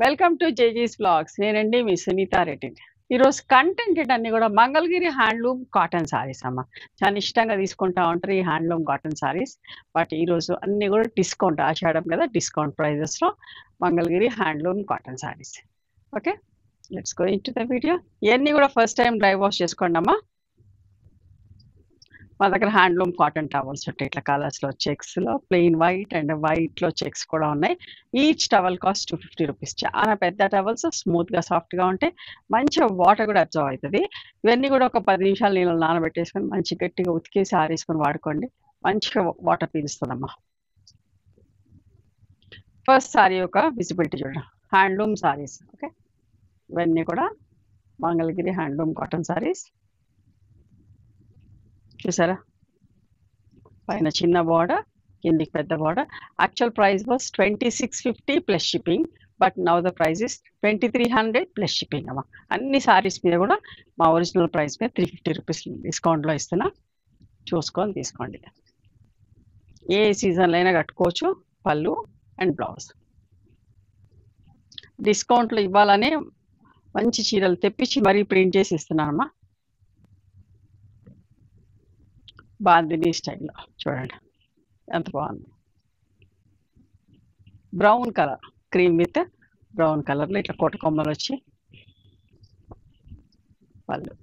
Welcome to జేజీస్ vlogs. నేనండి మీ సునీత రెడ్డి. ఈరోజు content అన్ని కూడా మంగళగిరి హ్యాండ్లూమ్ కాటన్ సారీస్ అమ్మ. చాలా ఇష్టంగా తీసుకుంటా ఉంటారు ఈ హ్యాండ్లూమ్ కాటన్ సారీస్. బట్ ఈరోజు అన్ని కూడా డిస్కౌంట్ ఆషాఢం కదా, డిస్కౌంట్ ప్రైజెస్లో Mangalagiri handloom cotton saris. Okay, let's go into the video. ఇవన్నీ కూడా ఫస్ట్ టైం డ్రై వాష్ చేసుకోండి అమ్మా. మా దగ్గర హ్యాండ్లూమ్ కాటన్ టవల్స్ ఉంటాయి ఇట్లా కలర్స్లో, చెక్స్లో, ప్లెయిన్ వైట్ అండ్ వైట్లో చెక్స్ కూడా ఉన్నాయి. Each towel cost 250 rupees. చాలా పెద్ద టవల్స్, స్మూత్గా సాఫ్ట్గా ఉంటాయి. మంచిగా వాటర్ కూడా అబ్జర్వ్ అవుతుంది. ఇవన్నీ కూడా ఒక 10 నిమిషాలు నీళ్ళు నానబెట్టేసుకొని మంచి గట్టిగా ఉతికేసి ఆరేసుకొని వాడుకోండి. మంచిగా వాటర్ పీలుస్తుందమ్మా. ఫస్ట్ సారీ యొక్క విజిబిలిటీ చూడండి, హ్యాండ్లూమ్ సారీస్. ఓకే, ఇవన్నీ కూడా మంగళగిరి హ్యాండ్లూమ్ కాటన్ సారీస్. చూసారా, పైన చిన్న బార్డర్, కిందికి పెద్ద border. Actual price was 2650 plus shipping, but now the price is 2300 plus shipping అమ్మా. అన్ని సారీస్ మీద కూడా మా ఒరిజినల్ ప్రైస్ మీద 350 రూపీస్ డిస్కౌంట్లో ఇస్తున్నా. చూసుకొని తీసుకోండి. ఏ సీజన్లో అయినా కట్టుకోవచ్చు. పళ్ళు అండ్ బ్లౌజ్ డిస్కౌంట్లో ఇవ్వాలని మంచి చీరలు తెప్పించి మరీ ప్రింట్ చేసి ఇస్తున్నానమ్మా. బాందిని స్టైల్లో చూడండి ఎంత బాగుంది. Brown colour, cream with brown కలర్లో ఇట్లా కోట కొమ్మలు వచ్చి పళ్ళు,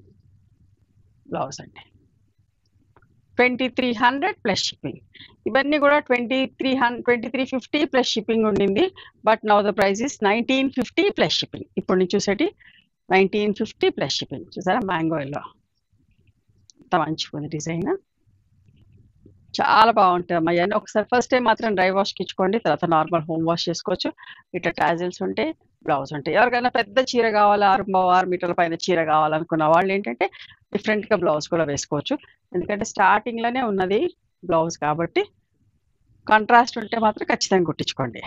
బ్లౌజ్ అండి. 2300 ప్లస్ షిప్పింగ్. ఇవన్నీ కూడా 2350 ప్లస్ షిప్పింగ్ ఉండింది, but now the price is 1950 plus shipping. ఇప్పుడు నేను చూసేటి 1950 ప్లస్ షిప్పింగ్. చూసారా, మ్యాంగో ఎల్లో అంత మంచిగా ఉంది డిజైన్, చాలా బాగుంటుంది అమ్మా. ఇవన్నీ ఒకసారి ఫస్ట్ టైం మాత్రం డ్రై వాష్కి ఇచ్చుకోండి, తర్వాత నార్మల్ హోమ్ వాష్ చేసుకోవచ్చు. ఇట్లా టాజిల్స్ ఉంటాయి, బ్లౌజ్ ఉంటాయి. ఎవరికైనా పెద్ద చీర కావాలి, 6 మీటర్ల పైన చీర కావాలనుకున్న వాళ్ళు ఏంటంటే డిఫరెంట్గా బ్లౌజ్ కూడా వేసుకోవచ్చు. ఎందుకంటే స్టార్టింగ్లోనే ఉన్నది బ్లౌజ్ కాబట్టి కాంట్రాస్ట్ ఉంటే మాత్రం ఖచ్చితంగా కుట్టించుకోండి.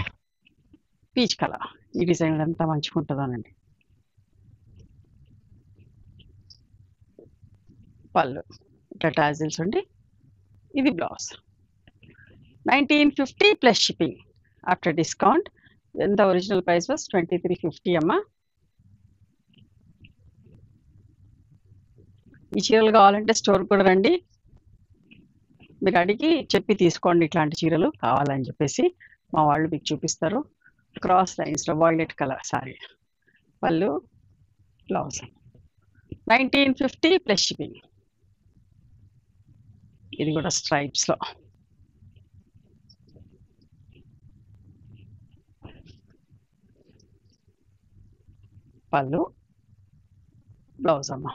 పీచ్ కలర్, ఈ డిజైన్ ఎంత మంచిగా ఉంటుందోనండి. పళ్ళు ఇట్లా టాజిల్స్ ఉండి, ఇది blouse. 1950 plus shipping after discount. ఎంత ఒరిజినల్ ప్రైస్ వాస్ 2350 అమ్మా. ఈ చీరలు కావాలంటే స్టోర్ కూడా రండి, మీరు అడిగి చెప్పి తీసుకోండి. ఇట్లాంటి చీరలు కావాలని చెప్పేసి మా వాళ్ళు మీకు చూపిస్తారు. క్రాస్ లైన్స్లో వైలెట్ కలర్ సారీ, పళ్ళు, బ్లౌజ్. 1950 plus shipping. ఇది కూడా స్ట్రైప్స్లో, పళ్ళు, బ్లౌజ్ అమ్మ.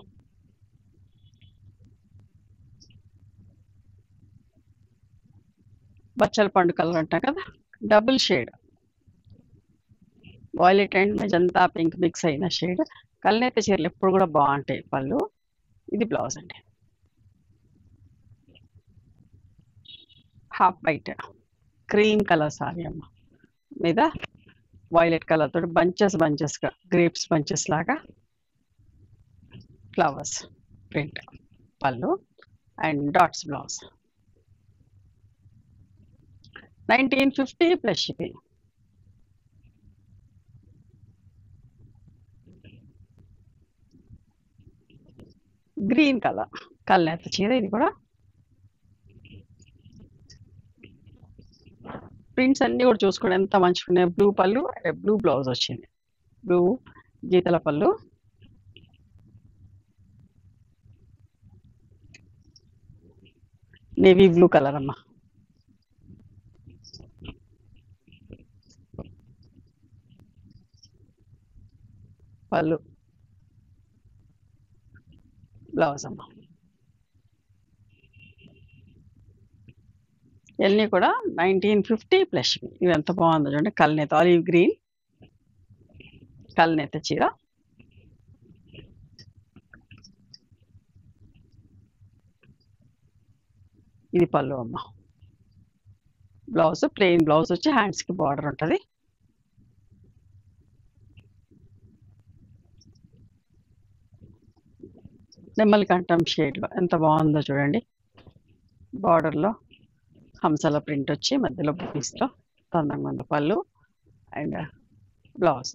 బచ్చల పండు కలర్ అంటాం కదా, double shade, violet and magenta pink mix అయిన షేడ్. కల్నేత చీరలు ఎప్పుడు కూడా బాగుంటాయి. పళ్ళు, ఇది బ్లౌజ్ అండి. Half white cream colour sari అమ్మ, మీద వైలెట్ కలర్ తోటి బంచెస్గా గ్రేప్స్ బంచెస్ లాగా ఫ్లవర్స్ ప్రింట్. పళ్ళు and dots blouse. 1950 plus shipping. Green colour కల్నేత చీర, ఇది కూడా ప్రింట్స్ అన్నీ కూడా చూసుకోండి ఎంత మంచిగా ఉన్నాయి. బ్లూ పళ్ళు, బ్లూ బ్లౌజ్ వచ్చింది, బ్లూ గీతల పళ్ళు, నేవీ బ్లూ కలర్ అమ్మ. పళ్ళు, బ్లౌజ్ అమ్మ. ఇవన్నీ కూడా 1950 ప్లస్. ఇవి ఎంత బాగుందో చూడండి, కల్నేత ఆలివ్ గ్రీన్ కల్నేత చీర. ఇది పళ్ళు అమ్మ. బ్లౌజ్ ప్లెయిన్ బ్లౌజ్ వచ్చి హ్యాండ్స్కి బార్డర్ ఉంటుంది. నెమ్మలి కంఠం షేడ్లో ఎంత బాగుందో చూడండి. బార్డర్లో హంసల ప్రింట్ వచ్చి మధ్యలో బుక్స్లో అందంగా ఉంది. పళ్ళు అండ్ బ్లౌజ్.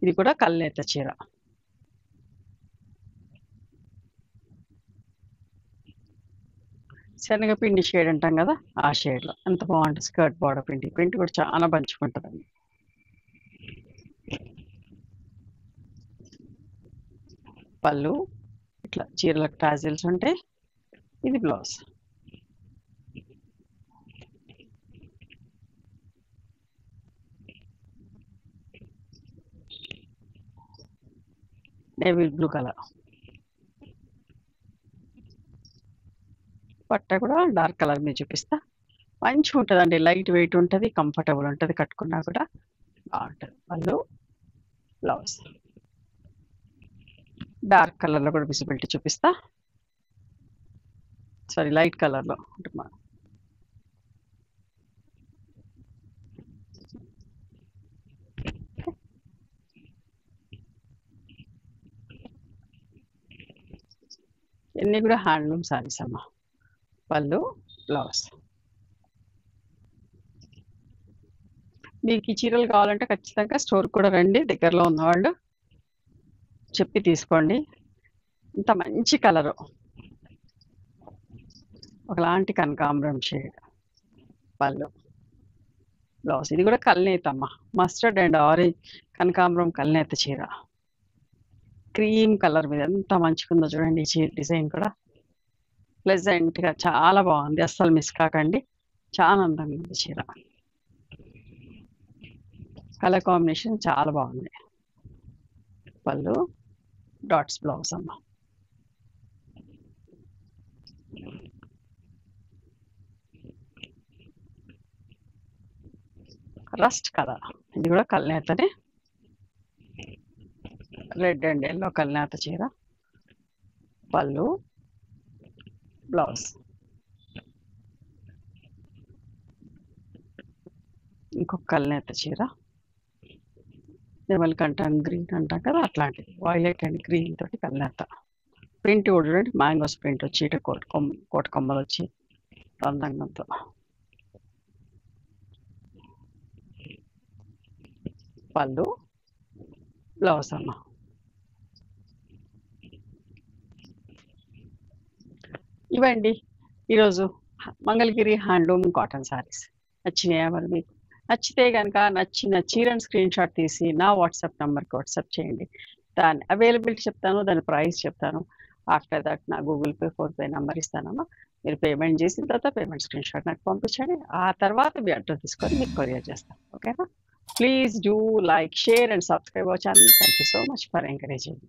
ఇది కూడా కల్నేత చీర. శనగపిండి షేడ్ అంటాం కదా, ఆ షేడ్లో ఎంత బాగుంటుంది. స్కర్ట్ బార్డర్ ప్రింట్ కూడా చాలా మంచిగుంటుందండి. పళ్ళు ఇట్లా చీరలకు టాజిల్స్ ఉంటాయి. ఇది బ్లౌజ్. Navy blue colour. పట్ట కూడా డార్క్ కలర్ మీద చూపిస్తా. మంచిగా ఉంటుందండి, లైట్ వెయిట్ ఉంటుంది, కంఫర్టబుల్ ఉంటుంది, కట్టుకున్నా కూడా బాగుంటుంది. పళ్ళు, బ్లౌజ్. డార్క్ కలర్లో కూడా విజిబిలిటీ చూపిస్తా. సారీ, లైట్ కలర్లో ఉంటుంది. ఇవన్నీ కూడా హ్యాండ్లూమ్ సారీస్ అమ్మ. పళ్ళు, బ్లౌజ్. మీకు ఈ చీరలు కావాలంటే ఖచ్చితంగా స్టోర్ కూడా రండి, దగ్గరలో ఉన్నవాళ్ళు చెప్పి తీసుకోండి. ఇంత మంచి కలరు, ఒకలాంటి కనకాంబరం షేడ్. పళ్ళు, బ్లౌజ్. ఇది కూడా కల్నేత అమ్మ, మస్టర్డ్ అండ్ ఆరెంజ్ కనకాంబరం కల్నేత చీర. క్రీమ్ కలర్ మీద ఎంత మంచిగుందో చూడండి. ఈ చీర డిజైన్ కూడా ప్లెజెంట్గా చాలా బాగుంది, అస్సలు మిస్ కాకండి. చాలా అందంగా ఉంది చీర. కలర్ కాంబినేషన్ చాలా బాగుంది. పళ్ళు, డాట్స్ బ్లౌజ్ అమ్మ. రస్ట్ కలర్, ఇది కూడా కల్నేతనే. రెడ్ అండ్ ఎల్లో కల్నేత చీర. పళ్ళు, బ్లౌజ్. ఇంకొక కల్నేత చీర. నెమల్ కంటాం గ్రీన్ అంటాం కదా, అట్లాంటిది వైలెట్ అండ్ గ్రీన్ తోటి కల్నేత. ప్రింట్ కూడా చూడండి, మ్యాంగోస్ ప్రింట్ వచ్చి ఇటు కోట కొమ్మలు వచ్చి అందంగంతో. పళ్ళు, బ్లౌజ్ అమ్మ. ఇవండి ఈరోజు మంగళగిరి హ్యాండ్లూమ్ కాటన్ సారీస్. నచ్చినాయా మరి మీకు? నచ్చితే కనుక నచ్చిన చీరను స్క్రీన్ షాట్ తీసి నా వాట్సాప్ నెంబర్కి వాట్సాప్ చేయండి. దాని అవైలబిలిటీ చెప్తాను, దాని ప్రైస్ చెప్తాను. ఆఫ్టర్ దట్ నా గూగుల్ పే, ఫోన్పే నెంబర్ ఇస్తానమ్మా. మీరు పేమెంట్ చేసిన తర్వాత పేమెంట్ స్క్రీన్ షాట్ నాకు పంపించండి. ఆ తర్వాత మీ అడ్రస్ తీసుకొని మీకు కొరియర్ చేస్తాను. ఓకేనా? Please do like, share and subscribe our channel. Thank you so much for encouraging.